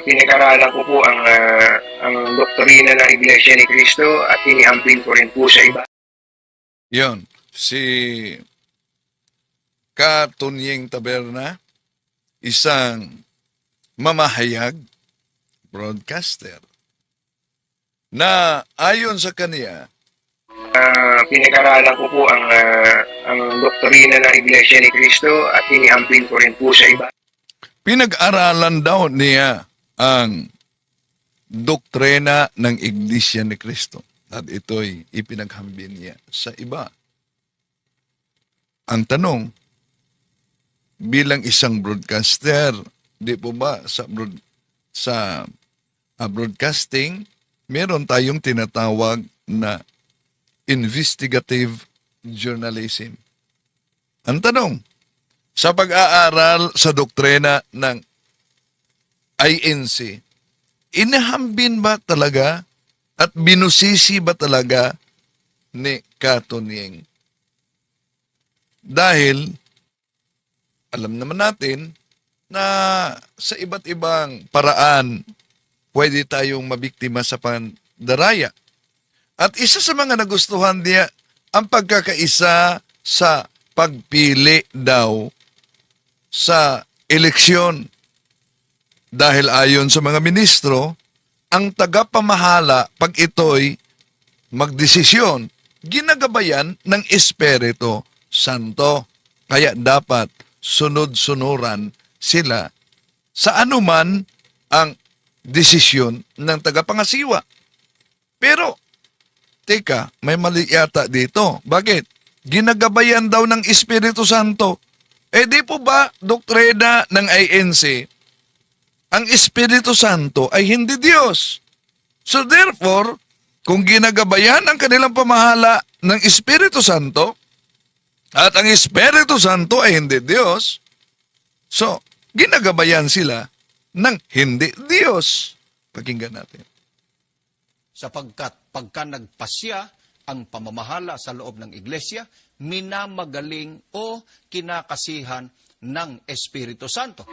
Pinag-aralan ko po ang doktrina ng Iglesia ni Cristo at inihambing ko rin po sa iba. Yon, si Katunying Taberna, isang mamahayag, broadcaster, na ayon sa kaniya, Pinag-aralan ko po ang doktrina ng Iglesia ni Cristo at inihambing ko rin po sa iba. pinag-aralan daw niya ang doktrina ng Iglesia ni Cristo at ito'y ipinaghambing niya sa iba. Ang tanong, bilang isang broadcaster, di po ba sa broadcasting, meron tayong tinatawag na investigative journalism. Ang tanong, sa pag-aaral sa doktrina ng INC, inahambin ba talaga at binusisi ba talaga ni Katunying? Dahil alam naman natin na sa iba't ibang paraan pwede tayong mabiktima sa pandaraya. At isa sa mga nagustuhan niya ang pagkakaisa sa pagpili daw sa eleksyon. Dahil ayon sa mga ministro, ang tagapamahala pag ito'y magdesisyon, ginagabayan ng Espiritu Santo. Kaya dapat sunod-sunuran sila sa anuman ang desisyon ng tagapangasiwa. Pero, teka, may mali yata dito. Bakit? Ginagabayan daw ng Espiritu Santo. Di po ba doktrina ng INC, ang Espiritu Santo ay hindi Diyos. So therefore, kung ginagabayan ang kanilang pamahala ng Espiritu Santo, at ang Espiritu Santo ay hindi Diyos, so ginagabayan sila ng hindi Diyos. Pakinggan natin. Sapagkat pagka nagpasya ang pamamahala sa loob ng iglesia, minamagaling o kinakasihan ng Espiritu Santo.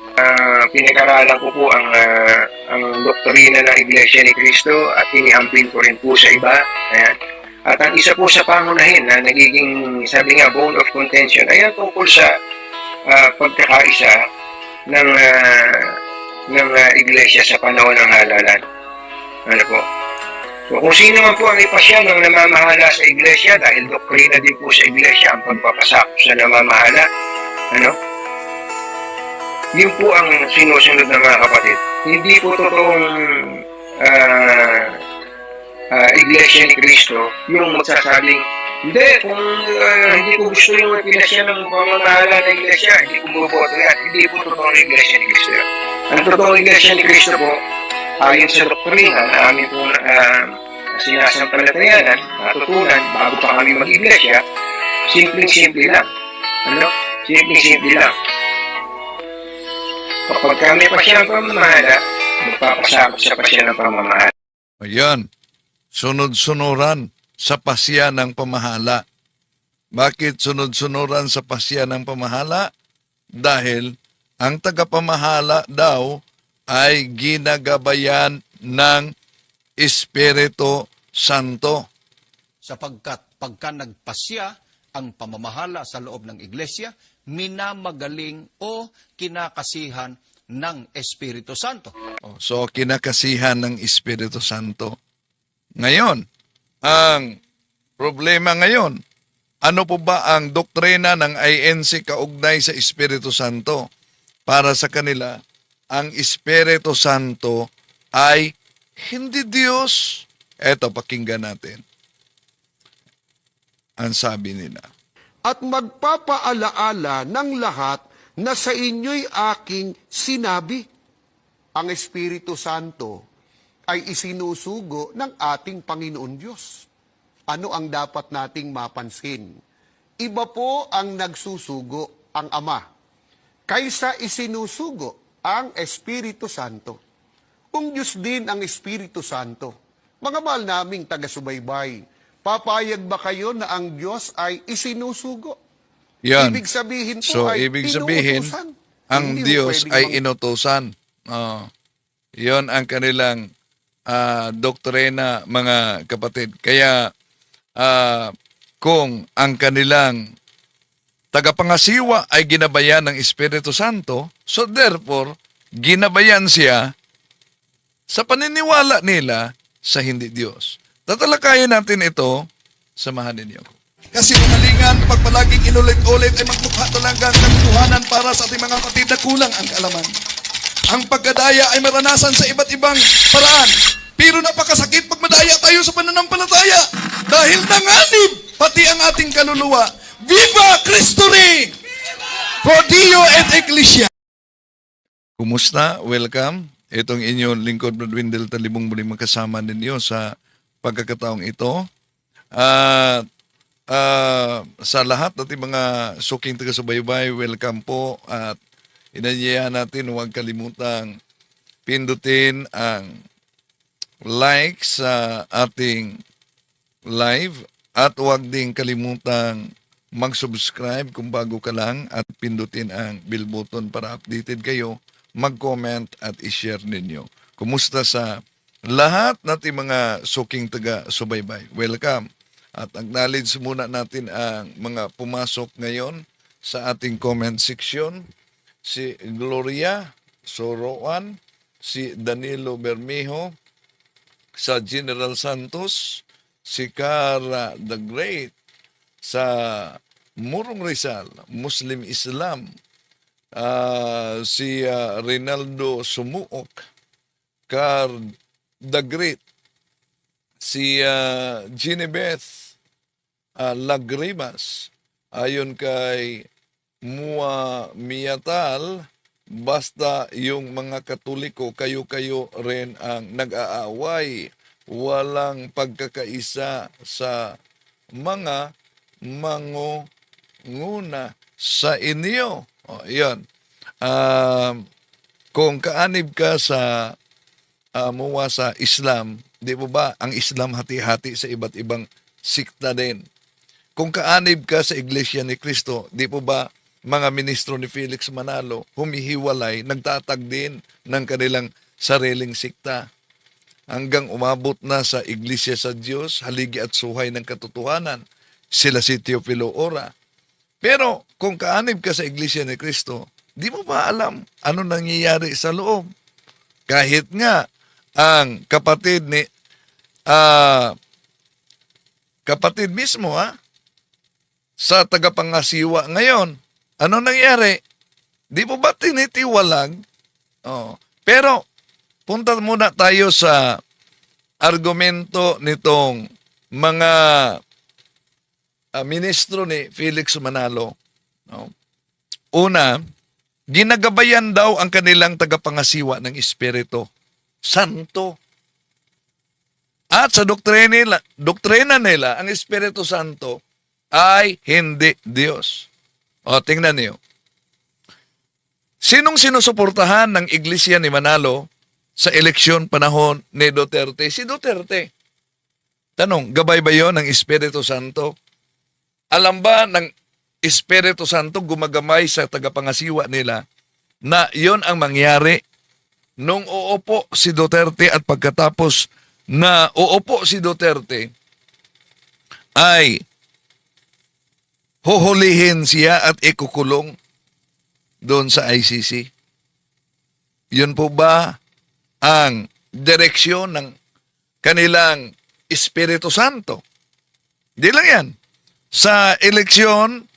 Pinag-aralan ko po ang doktrina ng Iglesia ni Cristo at inihambing ko rin po sa iba. Ayan. At ang isa po sa pangunahin na nagiging, sabi nga, bone of contention, ay tungkol sa pagkakaisa ng Iglesia sa panahon ng halalan. Ano po? So, kung sino man po ang ipasya ng namamahala sa Iglesia, dahil doktrina din po sa Iglesia ang pagpapasakop sa namamahala, ano? Yun po ang sinusunod ng mga kapatid. Hindi po totoong Iglesia ni Cristo yung magsasabing, hindi, kung hindi ko gusto yung pinasya ng pamamahala ng Iglesia, hindi ko buboto yan. Hindi po totoong Iglesia ni Cristo yan. Ang totoong Iglesia ni Cristo po, ayon sa doktrina na amin po sinasampalatayanan, natutunan bago pa kami mag-iglesia, simpleng-simple lang. Ano? Simpleng-simple lang. Kapag kami pasya ng pamamahala, magpapasakot sa pasya ng pamamahala. Ayan, sunod-sunuran sa pasya ng pamahala. Bakit sunod-sunuran sa pasya ng pamahala? Dahil ang tagapamahala daw ay ginagabayan ng Espiritu Santo. Sapagkat pagka nagpasya ang pamamahala sa loob ng iglesia, minamagaling o kinakasihan ng Espiritu Santo. So, kinakasihan ng Espiritu Santo. Ngayon, ang problema ngayon, ano po ba ang doktrina ng INC kaugnay sa Espiritu Santo? Para sa kanila, ang Espiritu Santo ay hindi Diyos. Eto, pakinggan natin. Ang sabi nila. At magpapaalaala ng lahat na sa inyo'y aking sinabi. Ang Espiritu Santo ay isinusugo ng ating Panginoon Diyos. Ano ang dapat nating mapansin? Iba po ang nagsusugo, ang Ama, kaysa isinusugo ang Espiritu Santo. Kung Diyos din ang Espiritu Santo, mga mahal naming taga-subaybay, papayag ba kayo na ang Diyos ay isinusugo? Yan. Ibig sabihin po So, ay ibig sabihin, inuutusan. ang Hindi Diyos pwedeng ay inutusan. Yon ang kanilang doktrina, mga kapatid. Kaya kung ang kanilang tagapangasiwa ay ginabayan ng Espiritu Santo, so therefore, ginabayan siya sa paniniwala nila sa hindi Diyos. Tatalakayin natin ito, samahan ninyo. Kasi kamalingan, pag palaging inulit-ulit ay magmukha talaga ang katotohanan para sa ating mga kapatid na kulang ang kaalaman. Ang pagkadaya ay maranasan sa iba't ibang paraan. Pero napakasakit pag madaya tayo sa pananampalataya. Dahil nanganib pati ang ating kaluluwa. Viva Cristo Rey! Pro Dio et Ecclesia! Kumusta? Welcome. Itong inyong lingkod, Brad Wendell Talibong, muling magkasama ninyo sa pagkakataong ito. At sa lahat natin mga suking taga-subaybay, welcome po. At inanyayahan natin, huwag kalimutang pindutin ang like sa ating live at huwag ding kalimutang mag-subscribe kung bago ka lang at pindutin ang bell button para updated kayo, mag-comment at i-share ninyo. Kumusta sa lahat natin mga suking taga-subaybay? Welcome. At acknowledge muna natin ang mga pumasok ngayon sa ating comment section. Si Gloria Soroan, si Danilo Bermejo, sa General Santos, si Cara the Great, sa Murong Rizal, Muslim Islam, si Rinaldo Sumuok, Car the Great, si Ginebeth Lagrimas, ayon kay Mua Miatal, basta yung mga Katoliko, kayo-kayo rin ang nag-aaway, walang pagkakaisa sa mga mangunguna sa inyo. O, yun. Kung kaanib ka sa muwa sa Islam, di mo ba ang Islam hati-hati sa iba't ibang sikta din? Kung kaanib ka sa Iglesia ni Cristo, di po ba mga ministro ni Felix Manalo humihiwalay, nagtatag din ng kanilang sariling sikta hanggang umabot na sa Iglesia sa Diyos, haligi at suhay ng katotohanan, sila si Teofilo Ora. Pero kung kaanib ka sa Iglesia ni Cristo, di mo ba alam ano nangyayari sa loob? Kahit nga ang kapatid ni kapatid mismo sa tagapangasiwa ngayon, ano nangyari? Di mo ba tinitiwalag? Oh. Pero punta muna tayo sa argumento nitong mga ministro ni Felix Manalo. No? Una, ginagabayan daw ang kanilang tagapangasiwa ng Espiritu Santo. At sa doktrina nila, ang Espiritu Santo ay hindi Diyos. O, tingnan niyo. Sinong sinusuportahan ng Iglesia ni Manalo sa eleksyon panahon ni Duterte? Si Duterte. Tanong, gabay ba yun ng Espiritu Santo? Alam ba ng Espiritu Santo gumagamay sa tagapangasiwa nila na yon ang mangyari nung uupo si Duterte at pagkatapos na uupo si Duterte ay huhulihin siya at ikukulong doon sa ICC. Yun po ba ang direksyon ng kanilang Espiritu Santo? Di lang yan. Sa eleksyon,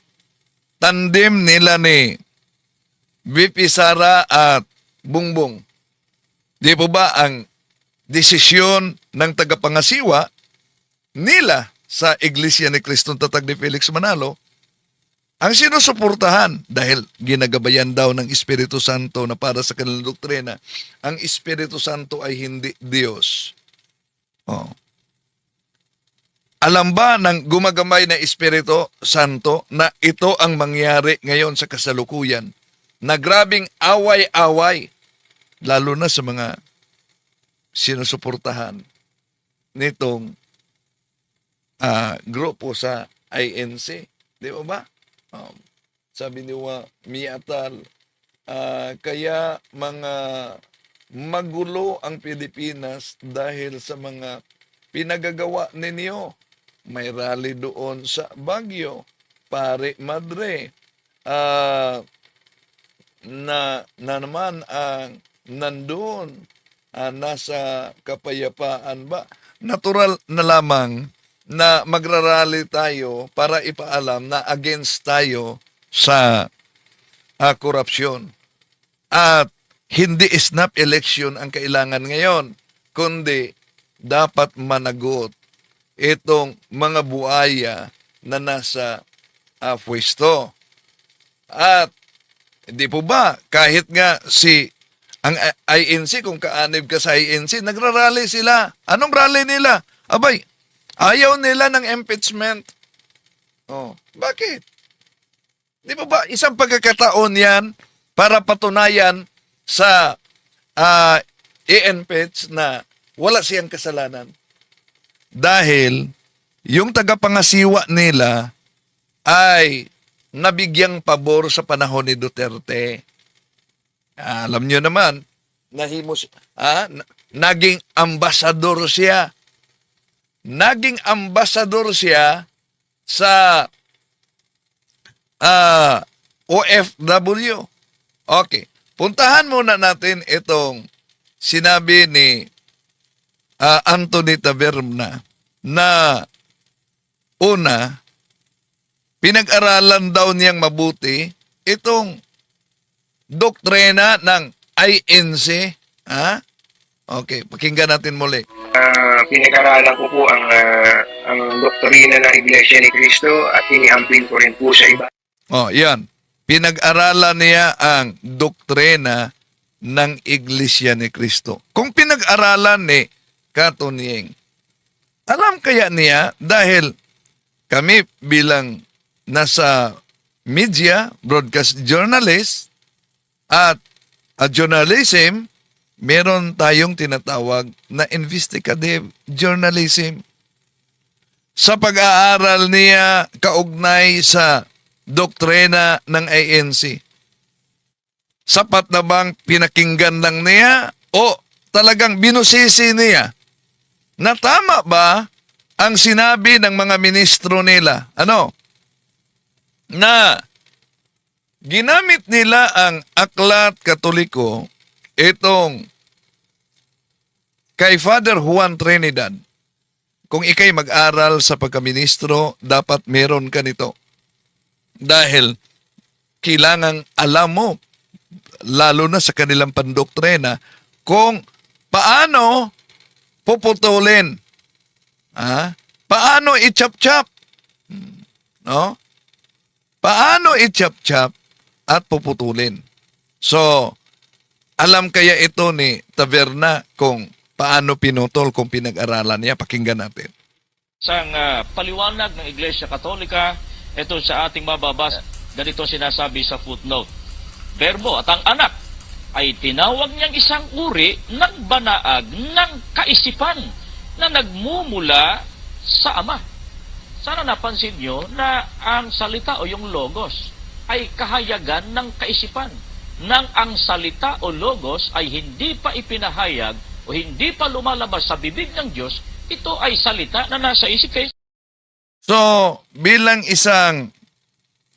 tandem nila ni VP Sara at Bongbong. Di po ba ang desisyon ng tagapangasiwa nila sa Iglesia ni Kristong Tatag ni Felix Manalo ang sinusuportahan dahil ginagabayan daw ng Espiritu Santo na para sa kanilang doktrina, ang Espiritu Santo ay hindi Diyos. Oh. Alam ba ng gumagamay na Espiritu Santo na ito ang mangyari ngayon sa kasalukuyan? Na grabing away-away, lalo na sa mga sinusuportahan nitong grupo sa INC. Di ba? Sabi ni Miatal, kaya mga magulo ang Pilipinas dahil sa mga pinagagawa ninyo. May rally doon sa Baguio, Pare Madre, na naman ang nandun, nasa kapayapaan ba? Natural na lamang na magrarally tayo para ipaalam na against tayo sa korupsyon. At hindi snap election ang kailangan ngayon, kundi dapat managot itong mga buaya na nasa pwesto. At hindi po ba, kahit nga ang INC, kung kaanib ka sa INC, nagrarally sila. Anong rally nila? Abay, ayaw nila ng impeachment. Oh, bakit? Di ba isang pagkakataon yan para patunayan sa i-impeach na wala siyang kasalanan. Dahil yung tagapangasiwa nila ay nabigyang pabor sa panahon ni Duterte. Alam nyo naman, naging ambasador siya. Naging ambasador siya sa OFW. Okay, puntahan muna natin itong sinabi ni Anthony Taberna na una, pinag-aralan daw niyang mabuti itong doktrina ng INC. Okay, pakinggan natin muli. Pinag-aralan ko po ang doktrina ng Iglesia ni Cristo at inihampin ko rin po sa iba. Yan. Pinag-aralan niya ang doktrina ng Iglesia ni Cristo. Kung pinag-aralan ni Katunyeng, alam kaya niya dahil kami bilang nasa media, broadcast journalist at journalism, meron tayong tinatawag na investigative journalism. Sa pag-aaral niya kaugnay sa doktrina ng ANC, sapat na bang pinakinggan lang niya o talagang binusisi niya na tama ba ang sinabi ng mga ministro nila? Na ginamit nila ang Aklat Katoliko, itong kay Father Juan Trinidad. Kung ikay mag-aral sa pagkaministro, dapat meron ka nito. Dahil kailangang alam mo, lalo na sa kanilang pandoktrina, kung paano puputulin. Paano i-chop-chop? No? Paano i-chop-chop at puputulin? So, alam kaya ito ni Taberna kung paano pinutol, kung pinag-aralan niya? Pakinggan natin. Sa paliwanag ng Iglesia Katolika, ito sa ating mababasa, ganito sinasabi sa footnote. Berbo at ang anak ay tinawag niyang isang uri ng banaag ng kaisipan na nagmumula sa Ama. Sana napansin nyo na ang salita o yung logos ay kahayagan ng kaisipan. Nang ang salita o logos ay hindi pa ipinahayag o hindi pa lumalabas sa bibig ng Diyos, ito ay salita na nasa isip kayo. So, bilang isang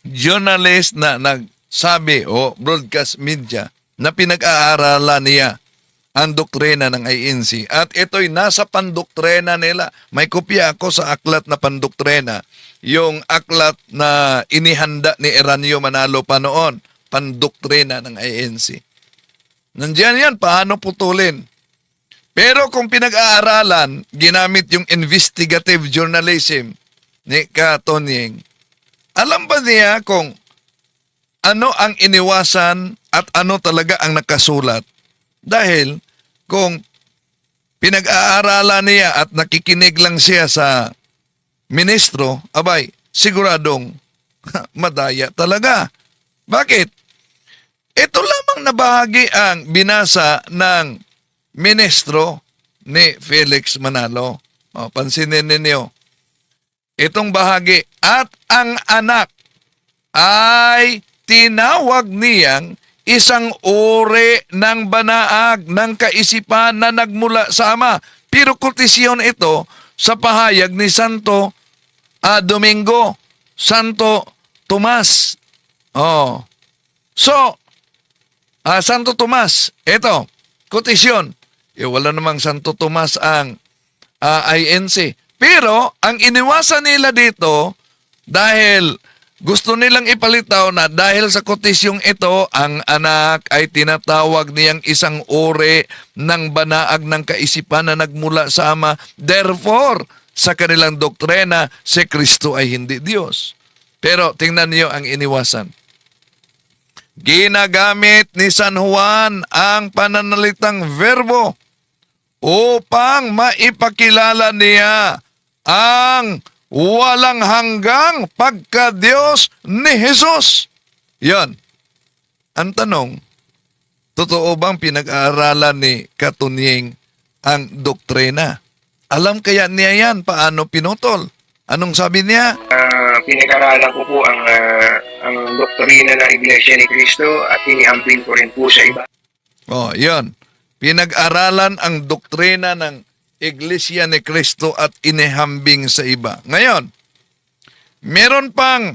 journalist na nagsabi o broadcast media na pinag-aaralan niya ang doktrina ng INC at ito'y nasa pandoktrina nila. May kopya ako sa aklat na pandoktrina, yung aklat na inihanda ni Eranio Manalo pa noon, pandoktrina ng INC. Nandiyan yan, paano putulin. Pero kung pinag-aaralan, ginamit yung investigative journalism ni Katonyeng, alam ba niya kung ano ang iniwasan at ano talaga ang nakasulat? Dahil kung pinag-aaralan niya at nakikinig lang siya sa ministro, abay, siguradong madaya talaga. Bakit? Ito lamang na bahagi ang binasa ng ministro ni Felix Manalo. Pansinin ninyo. Itong bahagi, at ang anak ay tinawag niyang isang uri ng banaag ng kaisipan na nagmula sa Ama. Pero kotisyon ito sa pahayag ni Santo Domingo, Santo Tomas. Oh. So, Santo Tomas, ito, kotisyon. Wala namang Santo Tomas ang INC. Pero, ang iniwasan nila dito, dahil gusto nilang ipalitaw na dahil sa kotisyong ito, ang anak ay tinatawag niyang isang uri ng banaag ng kaisipan na nagmula sa Ama. Therefore, sa kanilang doktrina, si Kristo ay hindi Diyos. Pero tingnan niyo ang iniwasan. Ginagamit ni San Juan ang pananalitang verbo upang maipakilala niya ang walang hanggang pagka-Diyos ni Jesus. Yan. Ang tanong, totoo bang pinag-aaralan ni Katunying ang doktrina? Alam kaya niya yan paano pinutol? Anong sabi niya? Pinag-aralan ko po ang doktrina ng Iglesia ni Cristo at inihambing ko rin po sa iba. Oh, yan. Pinag-aralan ang doktrina ng Iglesia ni Cristo at inihambing sa iba. Ngayon, meron pang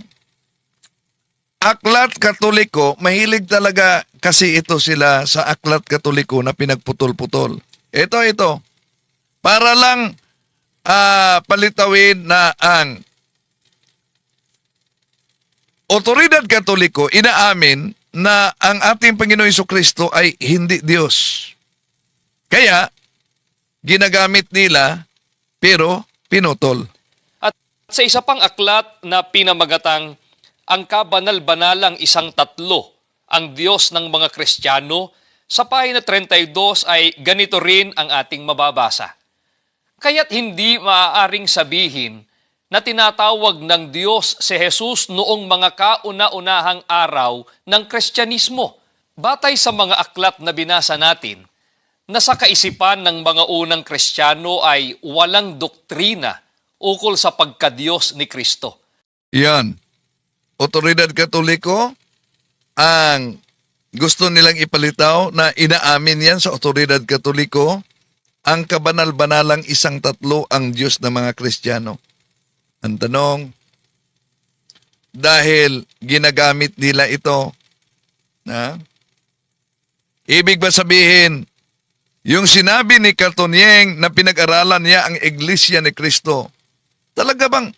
aklat katoliko, mahilig talaga kasi ito sila sa aklat katoliko na pinagputol-putol. Ito. Para lang palitawin na ang otoridad katoliko inaamin na ang ating Panginoon Jesucristo ay hindi Diyos. Kaya, ginagamit nila, pero pinutol. At sa isa pang aklat na pinamagatang ang kabanal-banalang isang tatlo, ang Diyos ng mga Kristiyano, sa pahina 32 ay ganito rin ang ating mababasa. Kaya't hindi maaaring sabihin na tinatawag ng Diyos si Jesus noong mga kauna-unahang araw ng Kristyanismo. Batay sa mga aklat na binasa natin, na sa kaisipan ng mga unang Kristiyano ay walang doktrina ukol sa pagka-Diyos ni Kristo. Yan. Otoridad Katoliko, ang gusto nilang ipalitaw na inaamin yan sa otoridad Katoliko, ang kabanal-banalang isang tatlo ang Diyos ng mga Kristiyano. Ang tanong, dahil ginagamit nila ito, ibig ba sabihin, yung sinabi ni Katunying na pinag-aralan niya ang Iglesia ni Cristo, talaga bang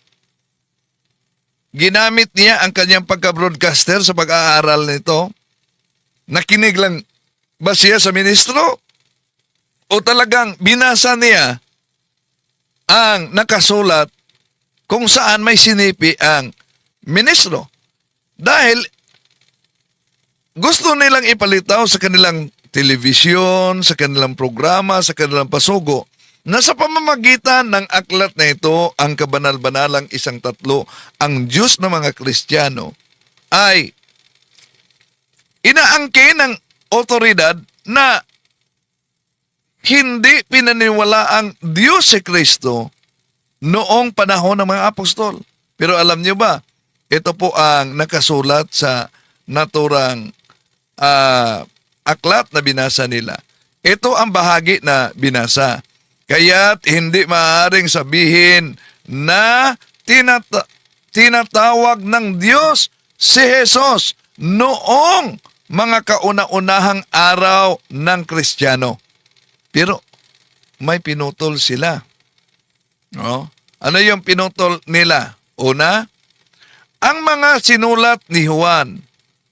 ginamit niya ang kanyang pagka-broadcaster sa pag-aaral nito? Nakinig lang ba siya sa ministro? O talagang binasa niya ang nakasulat kung saan may sinipi ang ministro? Dahil gusto nilang ipalitaw sa kanilang telebisyon, sa kanilang programa, sa kanilang pasugo, na sa pamamagitan ng aklat na ito, ang kabanal-banalang isang tatlo, ang Diyos ng mga Kristiyano, ay inaangkin ng otoridad na hindi pinaniwala ang Diyos si Kristo noong panahon ng mga apostol. Pero alam niyo ba, ito po ang nakasulat sa naturang aklat na binasa nila. Ito ang bahagi na binasa. Kaya't hindi maaaring sabihin na tinatawag ng Diyos si Jesus noong mga kauna-unahang araw ng Kristiyano. Pero may pinutol sila. No? Ano yung pinutol nila? Una, ang mga sinulat ni Juan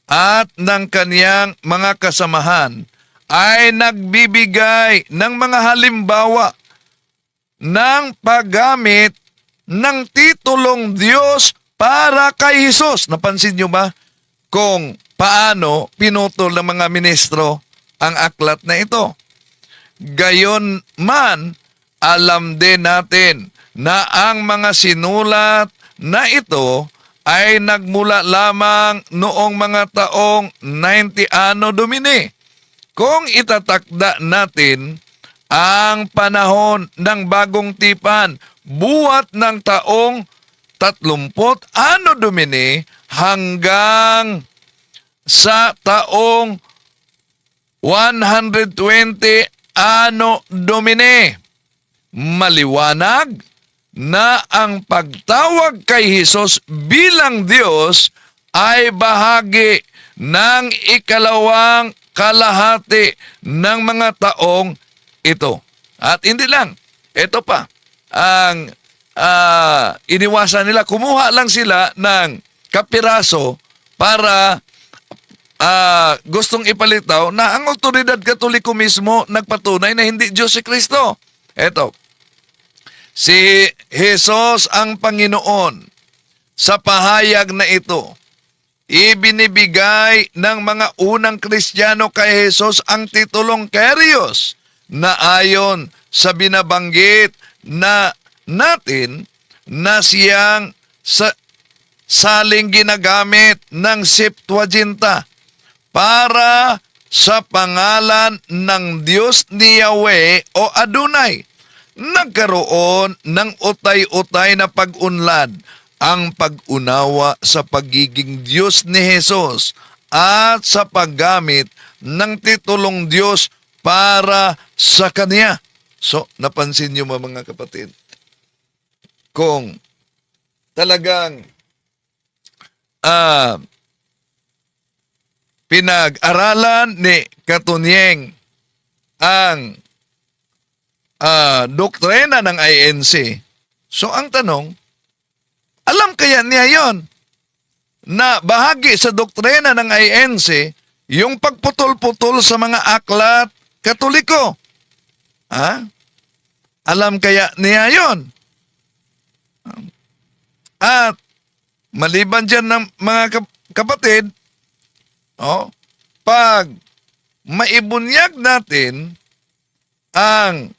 at ng kaniyang mga kasamahan ay nagbibigay ng mga halimbawa ng paggamit ng titulong Diyos para kay Jesus. Napansin nyo ba kung paano pinutol ng mga ministro ang aklat na ito? Gayon man, alam din natin na ang mga sinulat na ito ay nagmula lamang noong mga taong 90 Anno Domini. Kung itatakda natin ang panahon ng bagong tipan, buwat ng taong 30 Anno Domini hanggang sa taong 120 Anno Domini. Maliwanag na ang pagtawag kay Hesus bilang Diyos ay bahagi ng ikalawang kalahati ng mga taong ito. At hindi lang, ito pa, ang iniwasan nila, kumuha lang sila ng kapiraso para gustong ipalitaw na ang otoridad katoliko mismo nagpatunay na hindi Diyos si Kristo. Ito, si Jesus ang Panginoon. Sa pahayag na ito, ibinibigay ng mga unang Kristiyano kay Jesus ang titulong Kyrios na ayon sa binabanggit na natin na siyang saling ginagamit ng Septuaginta para sa pangalan ng Diyos ni Yahweh o Adonai. Nagkaroon ng utay-utay na pag-unlad ang pag-unawa sa pagiging Diyos ni Jesus at sa paggamit ng titulong Diyos para sa Kanya. So, napansin niyo mga kapatid, kung talagang pinag-aralan ni Katunyeng ang doktrina ng INC. So ang tanong, alam kaya niya yon na bahagi sa doktrina ng INC yung pagputol-putol sa mga aklat Katoliko? Alam kaya niya yon? At maliban dyan ng mga kapatid, pag maibunyag natin ang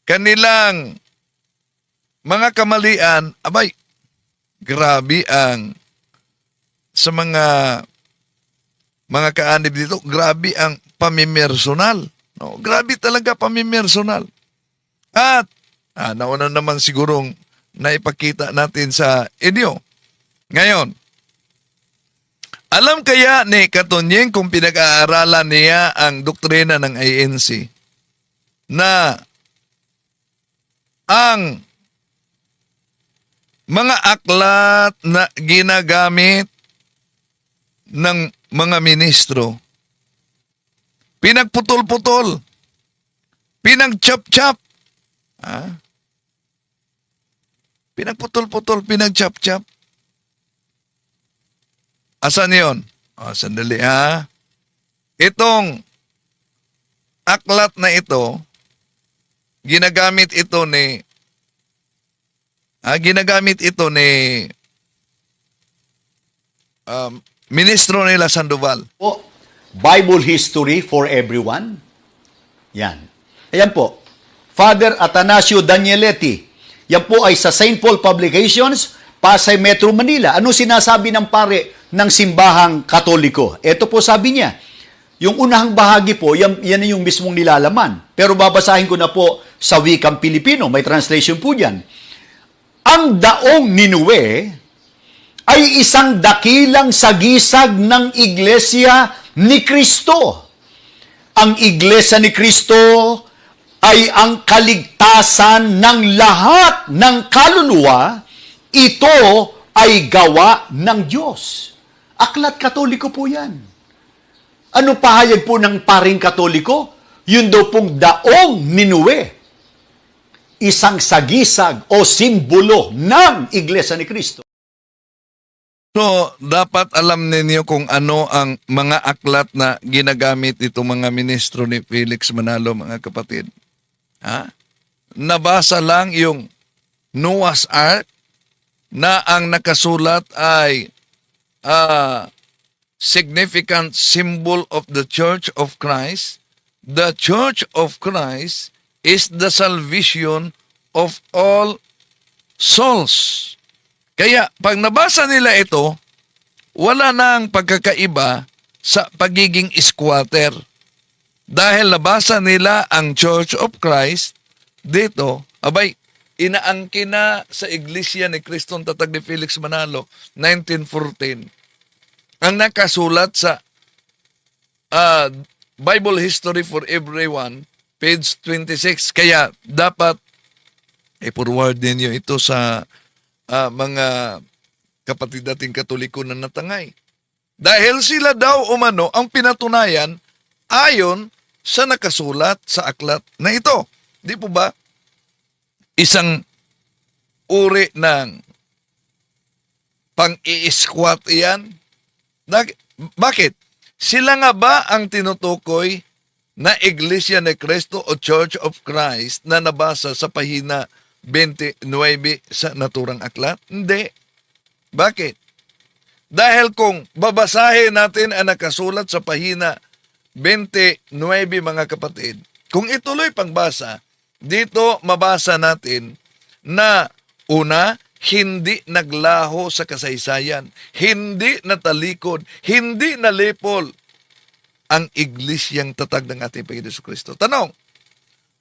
kanilang mga kamalian, abay, grabe ang sa mga kaanib dito, grabe ang pamimersonal. No, grabe talaga pamimersonal. At nauna naman sigurong naipakita natin sa inyo. Ngayon, alam kaya ni Katunyeng kung pinag-aaralan niya ang doktrina ng INC na ang mga aklat na ginagamit ng mga ministro, pinagputol-putol, pinagchap-chap, pinagputol-putol, pinagchap-chap. Asan yun? Sandali Itong aklat na ito, ginagamit ito ni ministro nila Sandoval. Po, Bible history for everyone. Yan. Ayan po. Father Atanasio Danieletti. Yan po ay sa St. Paul Publications, Pasay Metro Manila. Ano sinasabi ng pare ng simbahang Katoliko? Ito po sabi niya. Yung unahang bahagi po, yan yung mismong nilalaman. Pero babasahin ko na po sa wikang Pilipino. May translation po dyan. Ang daong Ninue ay isang dakilang sagisag ng Iglesia ni Kristo. Ang Iglesia ni Kristo ay ang kaligtasan ng lahat ng kaluluwa. Ito ay gawa ng Diyos. Aklat Katoliko po yan. Ano pahayag po ng paring Katoliko? Yun daw pong daong Ninue. Isang sagisag o simbolo ng Iglesia ni Kristo. So, dapat alam ninyo kung ano ang mga aklat na ginagamit itong mga ministro ni Felix Manalo, mga kapatid. Nabasa lang yung Noah's Ark na ang nakasulat ay significant symbol of the Church of Christ. The Church of Christ is the salvation of all souls. Kaya pag nabasa nila ito, wala nang pagkakaiba sa pagiging squatter. Dahil nabasa nila ang Church of Christ, dito, abay, inaangkin na sa Iglesia ni Kristong Tatag ni Felix Manalo, 1914. Ang nakasulat sa Bible History for Everyone, page 26. Kaya dapat i-forward ninyo ito sa mga kapatid nating Katoliko na natangay. Dahil sila daw umano ang pinatunayan ayon sa nakasulat sa aklat na ito. Di po ba? Isang uri ng pang-i-squat iyan. Bakit? Sila nga ba ang tinutukoy na Iglesia ni Cristo o Church of Christ na nabasa sa pahina 29 sa naturang aklat? Hindi. Bakit? Dahil kung babasahin natin ang nakasulat sa pahina 29, mga kapatid, kung ituloy pangbasa, dito mabasa natin na una, hindi naglaho sa kasaysayan, hindi natalikod, hindi nalipol ang iglesyang tatag ng ating Panginoon Jesucristo. Tanong,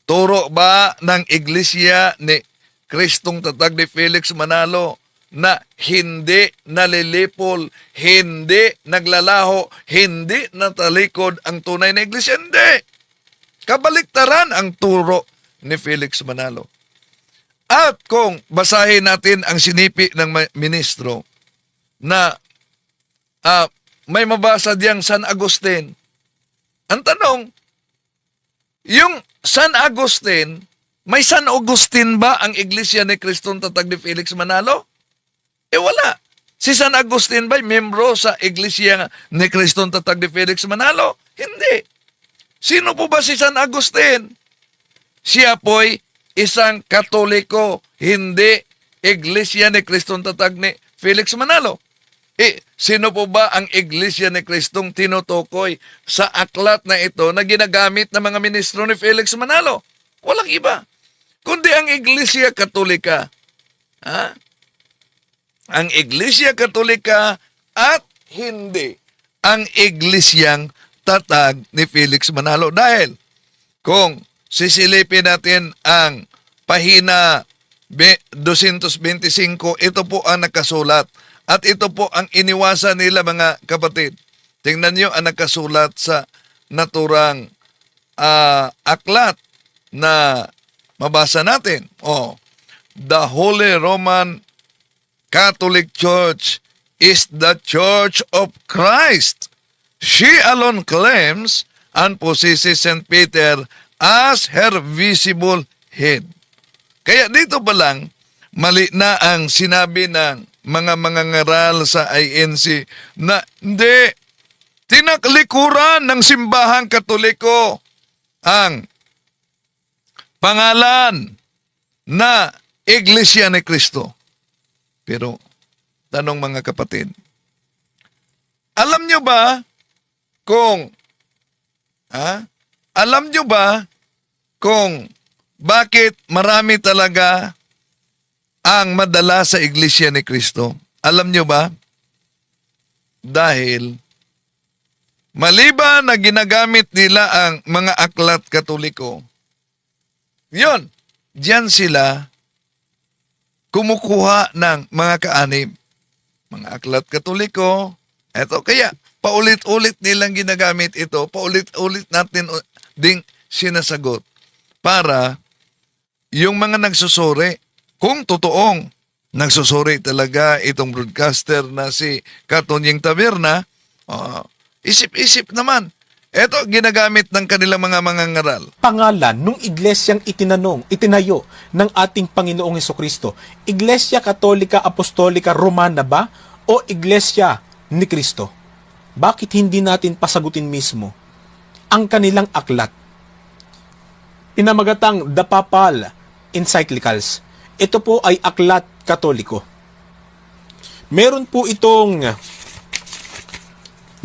turo ba ng iglesia ni Kristong tatag ni Felix Manalo na hindi nalilipol, hindi naglalaho, hindi natalikod ang tunay na iglesia? Hindi. Kabaliktaran ang turo ni Felix Manalo. At kung basahin natin ang sinipi ng ministro na may mabasa diyang San Agustin, ang tanong, yung San Agustin, may San Agustin ba ang Iglesia ni Kristong tatag ni Felix Manalo? Wala. Si San Agustin ba'y membro sa Iglesia ni Kristong tatag ni Felix Manalo? Hindi. Sino po ba si San Agustin? Siya po'y isang Katoliko, hindi Iglesia ni Kristong tatag ni Felix Manalo. Sino po ba ang Iglesia ni Kristong tinutukoy sa aklat na ito na ginagamit ng mga ministro ni Felix Manalo? Walang iba, kundi ang Iglesia Katolika. Ang Iglesia Katolika at hindi ang Iglesyang tatag ni Felix Manalo. Dahil kung sisilipin natin ang pahina 225, ito po ang nakasulat. At ito po ang iniwasan nila, mga kapatid. Tingnan nyo ang nakasulat sa naturang aklat na mabasa natin. The Holy Roman Catholic Church is the Church of Christ. She alone claims and possesses St. Peter as her visible head. Kaya dito pa lang, mali na ang sinabi ng mga mangangaral sa INC na hindi, tinaklikuran ng simbahang Katoliko ang pangalan na Iglesia ni Cristo. Pero, tanong mga kapatid, alam nyo ba kung bakit marami talaga ang madala sa Iglesia ni Cristo? Alam nyo ba? Dahil maliban na ginagamit nila ang mga aklat Katoliko, yun, diyan sila kumukuha ng mga kaanib. Mga aklat Katoliko, eto, kaya paulit-ulit nilang ginagamit ito, paulit-ulit natin ding sinasagot para yung mga nagsusuri, kung totoong nagsusuri talaga itong broadcaster na si Katonyeng Taberna, isip-isip naman. Ito, ginagamit ng kanilang mga mangangaral. Pangalan nung iglesyang itinayo ng ating Panginoong Hesukristo, Iglesia Katolika Apostolika Romana ba o Iglesia ni Cristo? Bakit hindi natin pasagutin mismo ang kanilang aklat? Pinamagatang The Papal Encyclicals. Ito po ay aklat Katoliko. Meron po itong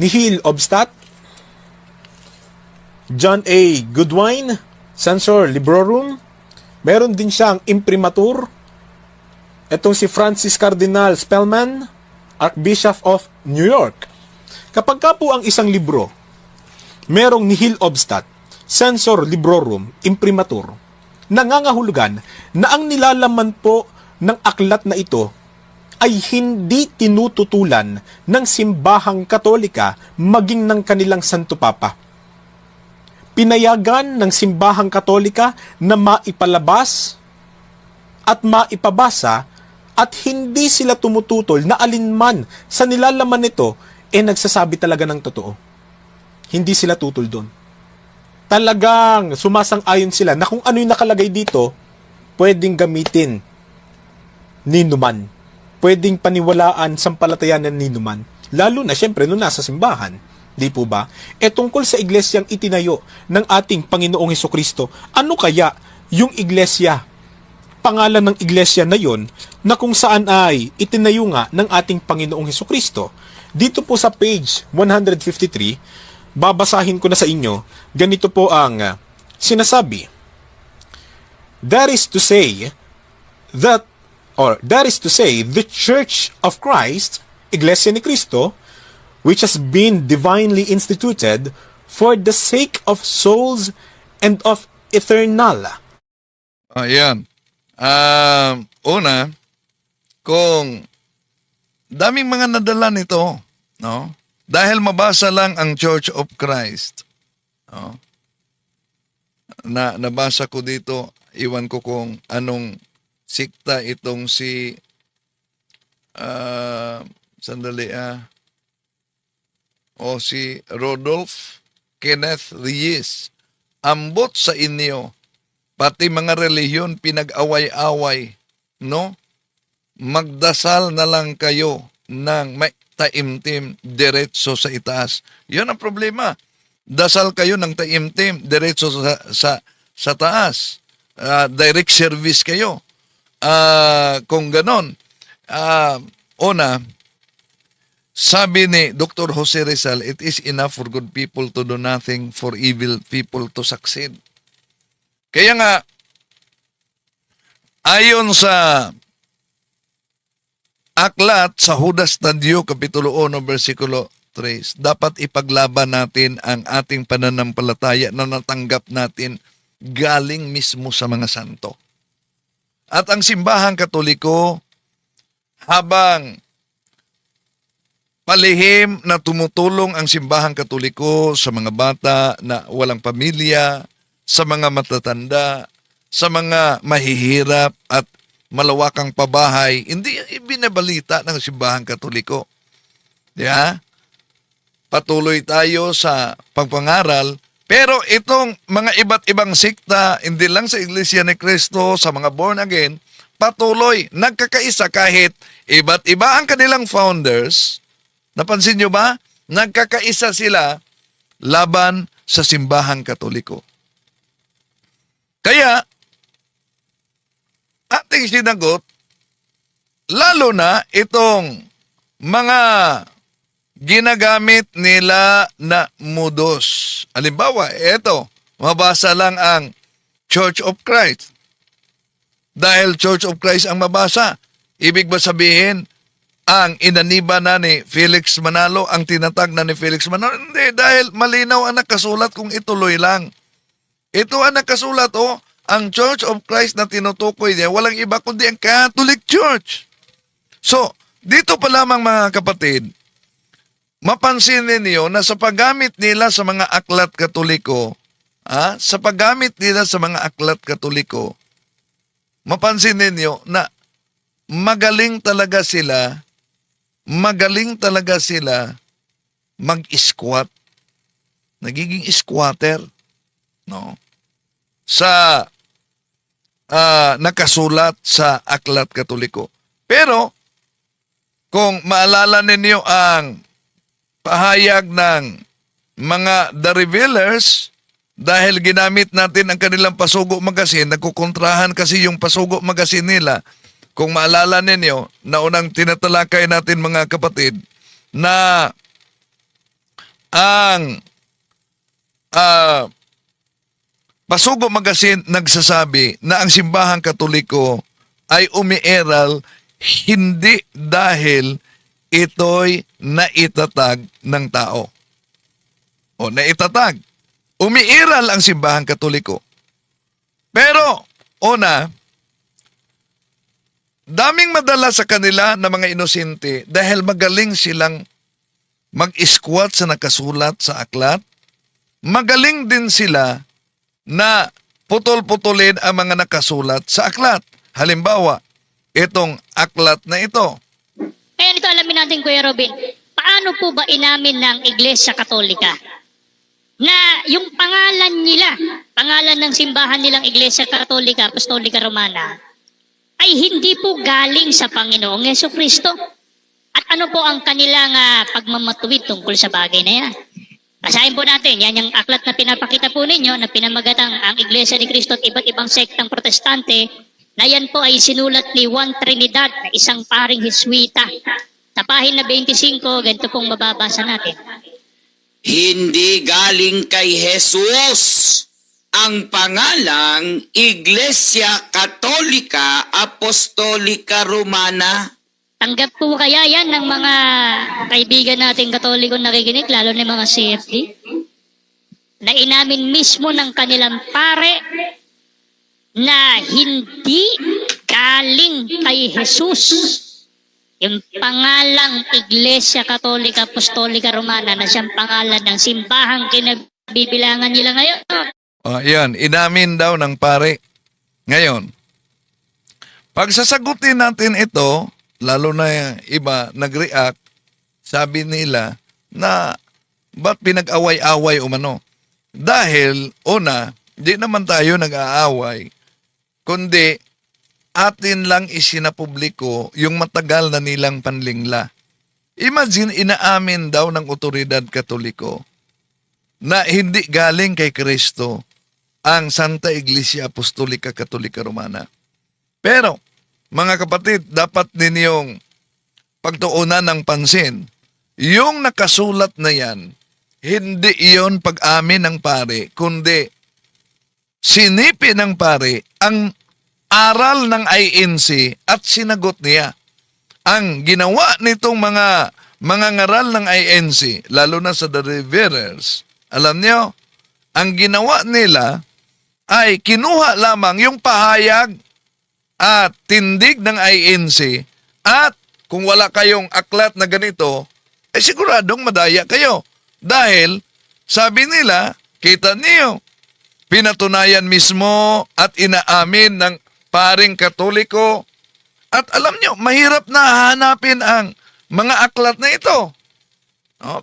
Nihil Obstat, John A. Goodwin, Censor Librorum. Meron din siyang Imprimatur. Itong si Francis Cardinal Spellman, Archbishop of New York. Kapag ka po ang isang libro, merong Nihil Obstat, Censor Librorum, Imprimatur, nangangahulugan na ang nilalaman po ng aklat na ito ay hindi tinututulan ng simbahang Katolika maging ng kanilang Santo Papa. pinayagan ng simbahang Katolika na maipalabas at maipabasa at hindi sila tumututol na alinman sa nilalaman nito nagsasabi talaga ng totoo. Hindi sila tutol doon. Talagang sumasang-ayon sila na kung ano yung nakalagay dito, pwedeng gamitin ni numan. Pwedeng paniwalaan sampalatayanan ni numan. Lalo na, syempre, nung nasa simbahan. Di po ba? Tungkol sa iglesyang itinayo ng ating Panginoong Hesukristo, ano kaya yung iglesia, pangalan ng iglesia na yon, na kung saan ay itinayo nga ng ating Panginoong Hesukristo? Dito po sa page 153, babasahin ko na sa inyo, ganito po ang sinasabi. That is to say, the Church of Christ, Iglesia ni Cristo, which has been divinely instituted for the sake of souls and of eternal. Ayan. Una, kung daming mga nadala nito, no? Dahil mabasa lang ang Church of Christ. No? Nabasa ko dito, iwan ko kung anong sikta itong si si Rodolph Kenneth Reyes. Ambot sa inyo, pati mga relihiyon pinag-away-away, no? Magdasal na lang kayo ng may taimtim diretso sa itaas. Yun ang problema. Dasal kayo ng taimtim diretso sa taas. Direct service kayo. Kung ganon, una, sabi ni Dr. Jose Rizal, it is enough for good people to do nothing, for evil people to succeed. Kaya nga, ayon sa aklat sa Judas Tadeo, Kapitulo 1, versikulo 3, dapat ipaglaban natin ang ating pananampalataya na natanggap natin galing mismo sa mga santo. At ang simbahang Katoliko, habang palihim na tumutulong ang simbahang Katoliko sa mga bata na walang pamilya, sa mga matatanda, sa mga mahihirap at malawakang pabahay, hindi ibinabalita ng simbahang Katoliko. Yeah? Patuloy tayo sa pagpangaral. Pero itong mga iba't ibang sikta, hindi lang sa Iglesia ni Cristo, sa mga born again, patuloy, nagkakaisa kahit iba't iba ang kanilang founders. Napansin nyo ba? Nagkakaisa sila laban sa simbahang Katoliko. Kaya, ating sinagot, lalo na itong mga ginagamit nila na mudos. Halimbawa, ito, mabasa lang ang Church of Christ. Dahil Church of Christ ang mabasa, ibig ba sabihin, ang inaniba na ni Felix Manalo, ang tinatag na ni Felix Manalo? Hindi, dahil malinaw ang nakasulat kung ituloy lang. Ito ang nakasulat, ang Church of Christ na tinutukoy niya, walang iba kundi ang Catholic Church. So, dito pa lamang mga kapatid, mapansin ninyo na sa paggamit nila sa mga aklat Katoliko, mapansin ninyo na magaling talaga sila mag-squat. Nagiging squatter, no? Sa nakasulat sa aklat Katoliko. Pero, kung maalala ninyo ang pahayag ng mga The Revealers, dahil ginamit natin ang kanilang Pasugo Magazine, nagkukontrahan kasi yung Pasugo Magazine nila. Kung maalala ninyo, na unang tinatalakay natin mga kapatid, na ang Pasugo Magazine nagsasabi na ang simbahang Katoliko ay umiiral hindi dahil ito'y naitatag ng tao. O naitatag. Umiiral ang simbahang Katoliko. Pero, una, daming madala sa kanila na mga inosente dahil magaling silang mag-squat sa nakasulat sa aklat magaling din sila na putol-putulin ang mga nakasulat sa aklat. Halimbawa, itong aklat na ito. Kaya ito alamin natin, Kuya Robin, paano po ba inamin ng Iglesia Katolika na yung pangalan nila, pangalan ng simbahan nilang Iglesia Katolika, Apostolika Romana, ay hindi po galing sa Panginoong Jesucristo? At ano po ang kanilang pagmamatuwid tungkol sa bagay na yan? Basahin po natin, yan yung aklat na pinapakita po ninyo na pinamagatang ang Iglesia ni Cristo at iba't ibang sektang protestante, na yan po ay sinulat ni Juan Trinidad na isang paring Hiswita. Sa pahina 25, ganito pong mababasa natin. Hindi galing kay Jesus ang pangalang Iglesia Katolika Apostolika Romana. Tanggap po kaya yan ng mga kaibigan nating Katoliko nakikinig, lalo na mga CFD, na inamin mismo ng kanilang pare na hindi galing kay Jesus yung pangalang Iglesia Katolika Apostolika Romana na siyang pangalan ng simbahang kinabibilangan nila ngayon. Yan, inamin daw ng pare. Ngayon, pag sasagutin natin ito, lalo na iba nag-react, sabi nila na ba't pinag-away-away umano? Dahil, una, di naman tayo nag-aaway, kundi atin lang isinapubliko yung matagal na nilang panlingla. Imagine, inaamin daw ng otoridad Katoliko na hindi galing kay Kristo ang Santa Iglesia Apostolika Katolika Romana. Pero, mga kapatid, dapat ninyong pagtuunan ng pansin, yung nakasulat na yan, hindi iyon pag-amin ng pare, kundi sinipi ng pare ang aral ng INC at sinagot niya. Ang ginawa nitong mga ngaral ng INC, lalo na sa The Reverers, alam niyo, ang ginawa nila ay kinuha lamang yung pahayag at tindig ng INC at kung wala kayong aklat na ganito, siguradong madaya kayo. Dahil, sabi nila, kita niyo, pinatunayan mismo at inaamin ng paring Katoliko. At alam nyo, mahirap na hanapin ang mga aklat na ito.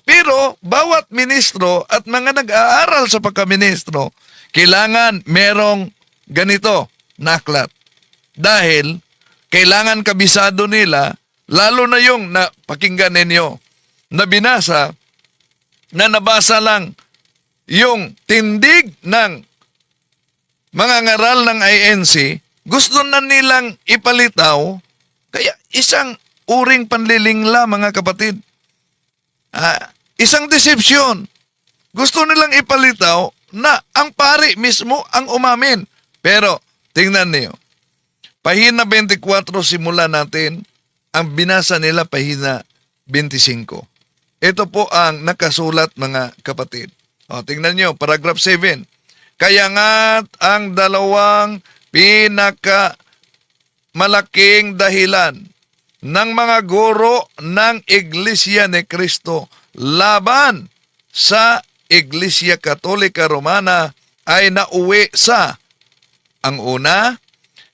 Pero, bawat ministro at mga nag-aaral sa pagkaministro, kailangan merong ganito na aklat. Dahil, kailangan kabisado nila, lalo na yung napakinggan ninyo, na binasa, na nabasa lang yung tindig ng mga ngaral ng INC, gusto na nilang ipalitaw, kaya isang uring panlilingla, mga kapatid. Isang deception. Gusto nilang ipalitaw na ang pari mismo ang umamin. Pero, tingnan niyo, pahina 24 simula natin, ang binasa nila pahina 25. Ito po ang nakasulat, mga kapatid. Tingnan nyo, paragraph 7. Kaya nga ang dalawang malaking dahilan ng mga guro ng Iglesia ni Cristo laban sa Iglesia Katolika Romana ay nauwi sa, ang una,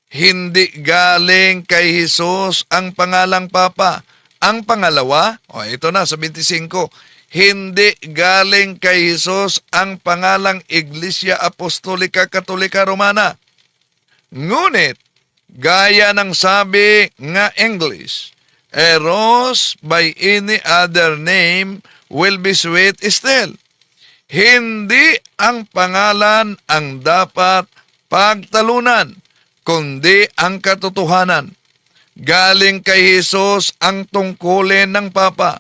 hindi galing kay Jesus ang pangalang Papa. Ang pangalawa, ito na sa 25, hindi galing kay Jesus ang pangalang Iglesia Apostolika Katolika Romana. Ngunit, gaya ng sabi nga English, eros by any other name will be sweet still. Hindi ang pangalan ang dapat pagtalunan, kundi ang katotohanan. Galing kay Jesus ang tungkulin ng Papa.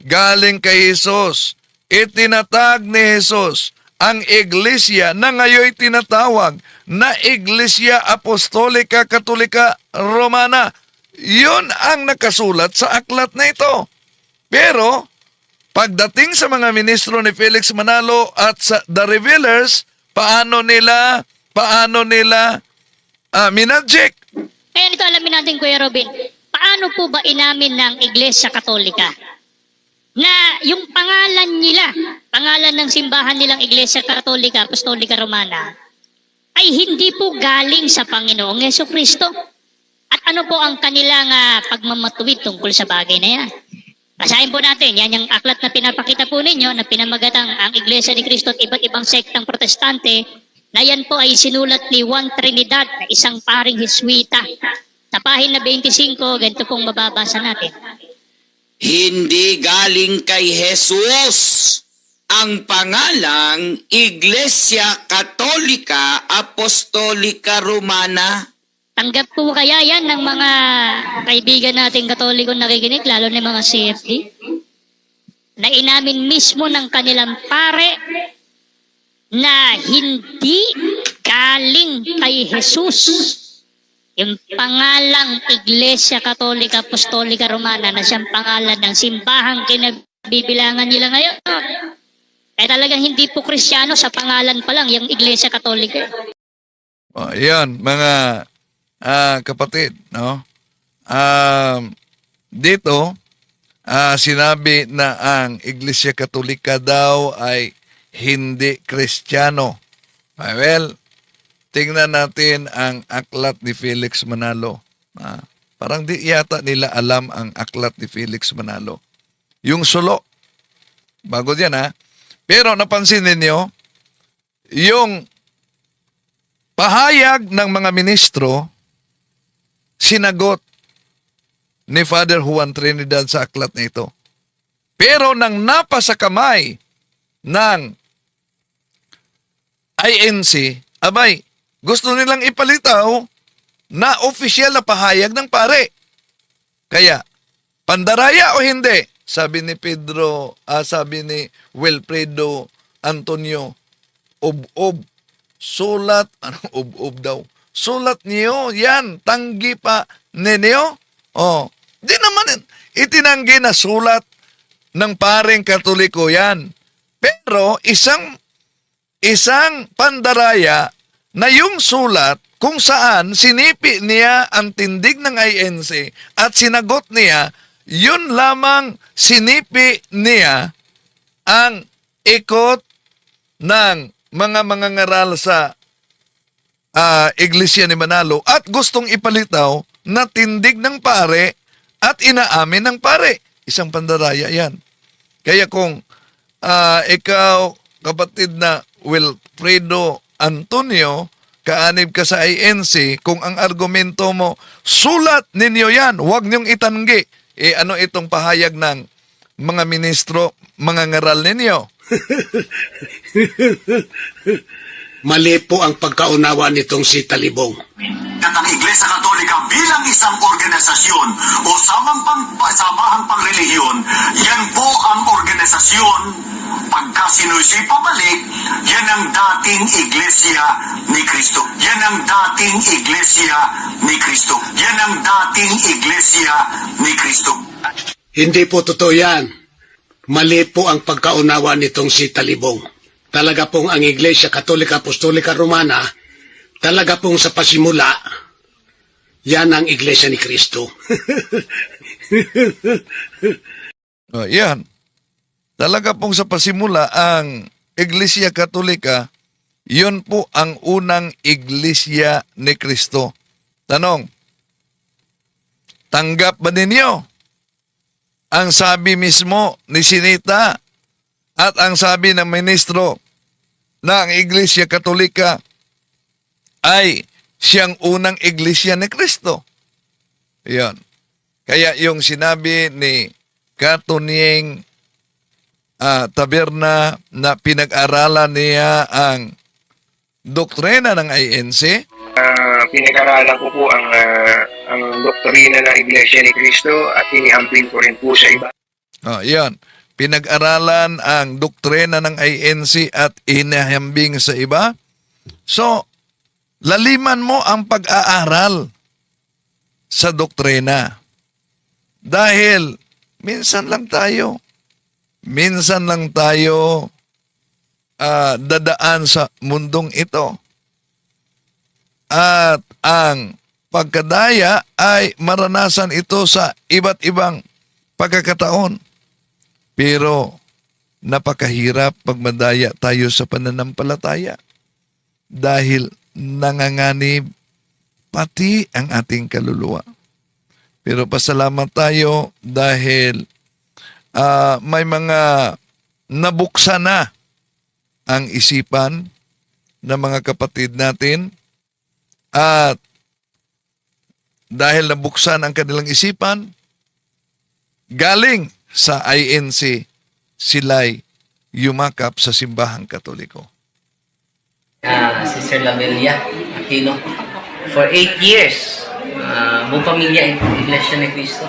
Galing kay Jesus, itinatag ni Jesus ang Iglesia na ngayon tinatawag na Iglesia Apostolika Katolika Romana. Yun ang nakasulat sa aklat na ito. Pero, pagdating sa mga ministro ni Felix Manalo at sa The Revealers, paano nila minadjek? Kaya ito alamin natin, Kuya Robin, paano po ba inamin ng Iglesia Katolika na yung pangalan nila, pangalan ng simbahan nilang Iglesia Katolika, Apostolika Romana, ay hindi po galing sa Panginoong Jesucristo. At ano po ang kanilang pagmamatuwid tungkol sa bagay na yan? Basahin po natin, yan yung aklat na pinapakita po ninyo na pinamagatang ang Iglesia ni Cristo at iba't ibang sektang protestante, na yan po ay sinulat ni Juan Trinidad, na isang paring Hiswita. Sa pahina 25, ganito pong mababasa natin. Hindi galing kay Jesus ang pangalang Iglesia Katolika Apostolika Romana. Tanggap po kaya yan ng mga kaibigan nating Katolikong nakikinig, lalo na mga CFD, na inamin mismo ng kanilang pare na hindi galing kay Jesus yung pangalang Iglesia Katolika Apostolika Romana na siyang pangalan ng simbahang kinabibilangan nila ngayon. Kaya talagang hindi po Kristiyano sa pangalan pa lang yung Iglesia Katolika. Yan, mga kapatid, no? Dito, sinabi na ang Iglesia Katolika daw ay hindi Kristiyano. Well, tingnan natin ang aklat ni Felix Manalo. Parang di yata nila alam ang aklat ni Felix Manalo. Yung sulo. Bago yan, Pero napansin ninyo, yung pahayag ng mga ministro, sinagot ni Father Juan Trinidad sa aklat na ito. Pero nang napasa kamay ng INC, abay, gusto nilang ipalitaw na opisyal na pahayag ng pare. Kaya, pandaraya o hindi? Sabi ni sabi ni Wilfredo Antonio, ob-ob, sulat, ob-ob daw? Sulat niyo, yan, tanggi pa ninyo? Di naman, itinanggi na sulat ng paring Katoliko yan. Pero isang pandaraya na yung sulat kung saan sinipi niya ang tindig ng INC at sinagot niya, yun lamang sinipi niya ang ikot ng mga mangangaral sa Iglesia ni Manalo at gustong ipalitaw na tindig ng pare at inaamin ng pare. Isang pandaraya yan. Kaya kung ikaw, kapatid na Wilfredo Antonio, kaanib ka sa INC, kung ang argumento mo, sulat ninyo yan, huwag niyong itanggi. Ano itong pahayag ng mga ministro, mga ngaral ninyo? Mali po ang pagkaunawa nitong si Talibong. At ang Iglesia Katolika bilang isang organisasyon o samahang pangrelihiyon, yan po ang organisasyon. Pagka sinusi pabalik, yan ang dating Iglesia ni Cristo. Yan ang dating Iglesia ni Cristo. Yan ang dating Iglesia ni Cristo. Hindi po totoo yan. Mali po ang pagkaunawa nitong si Talibong. Talaga pong ang Iglesia Katolika Apostolika Romana, talaga pong sa pasimula, yan ang Iglesia ni Cristo. Yan. Talaga pong sa pasimula, ang Iglesia Katolika, yun po ang unang Iglesia ni Cristo. Tanong, tanggap ba ninyo ang sabi mismo ni Sinita at ang sabi ng ministro na ang Iglesia Katolika ay siyang unang Iglesia ni Cristo? Yan. Kaya yung sinabi ni Katunying Taberna na pinag-aralan niya ang doktrina ng INC. Pinag-aralan ko po ang doktrina ng Iglesia ni Cristo at inihampin ko rin po sa iba. Yan. Pinag-aralan ang doktrina ng INC at inahambing sa iba. So, laliman mo ang pag-aaral sa doktrina. Dahil minsan lang tayo dadaan sa mundong ito. At ang pagkadaya ay maranasan ito sa iba't ibang pagkakataon. Pero napakahirap pag madaya tayo sa pananampalataya dahil nanganganib pati ang ating kaluluwa. Pero pasalamat tayo dahil may mga nabuksan na ang isipan ng mga kapatid natin at dahil nabuksan ang kanilang isipan, galing sa INC, sila'y yumakap sa simbahang Katoliko. Sister Labelia Aquino. For 8 years, buong pamilya Iglesia ni Cristo.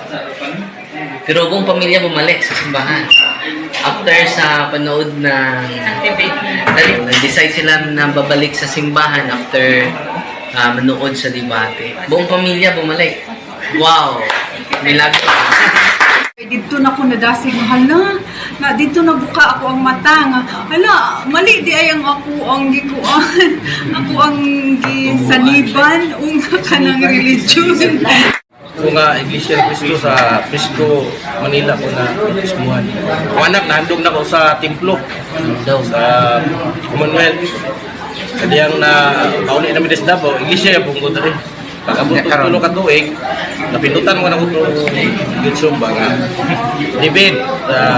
Pero buong pamilya bumalik sa simbahan. After sa panood ng nag-decide sila na babalik sa simbahan after manood sa debate. Buong pamilya bumalik. Wow! Milagro. Dito na ko nadasig, hala, na dito na buka ako ang mata nga, hala, mali di ay ang ako ang gikuan, ako ang gisaniban, unga ka ng religion. Ako nga, Iglesia ni Cristo sa Frisco, Manila ko na ismuhan. Ako anak, nahandog na ako sa templo, sa Commonwealth. Sa diyang na kauli namin des Davao, Iglesia yung pungkot rin. Pag-abot ko tulo ka tuig, napindutan mo na ko ito Gitsumba nga. Debate,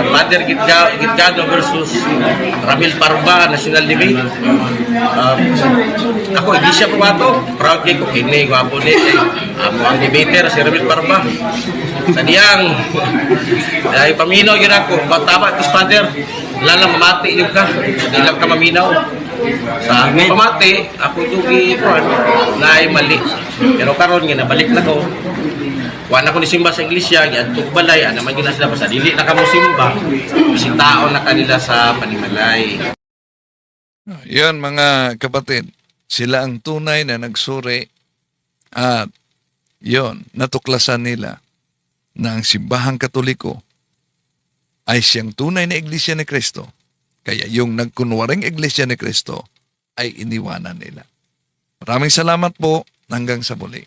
Father Gitgano versus Ramil Parba, national debate. Ako, Iglesia po ba ito? Proud kay ko, kini, gwapo ni. Ako ang debater, si Ramil Parba. Sa diyang, dahil paminaw yun ako, tama ito, Father, lalang mamati yun ka, hindi lang ka maminaw. Sa pamati, ako dugi na ay mali. Pero karon nga nabalik na ko. Wala ko ni simba sa iglesia, giadtog balay, naman yun na sila sa dili na kamo simba. Kasi tao na kanila sa panimalay. Yan mga kapatid, sila ang tunay na nagsuri at yon natuklasan nila na ang simbahang Katoliko ay siyang tunay na Iglesia ni Cristo. Kaya yung nagkunwaring Iglesia ni Cristo ay iniwanan nila. Maraming salamat po. Hanggang sa muli.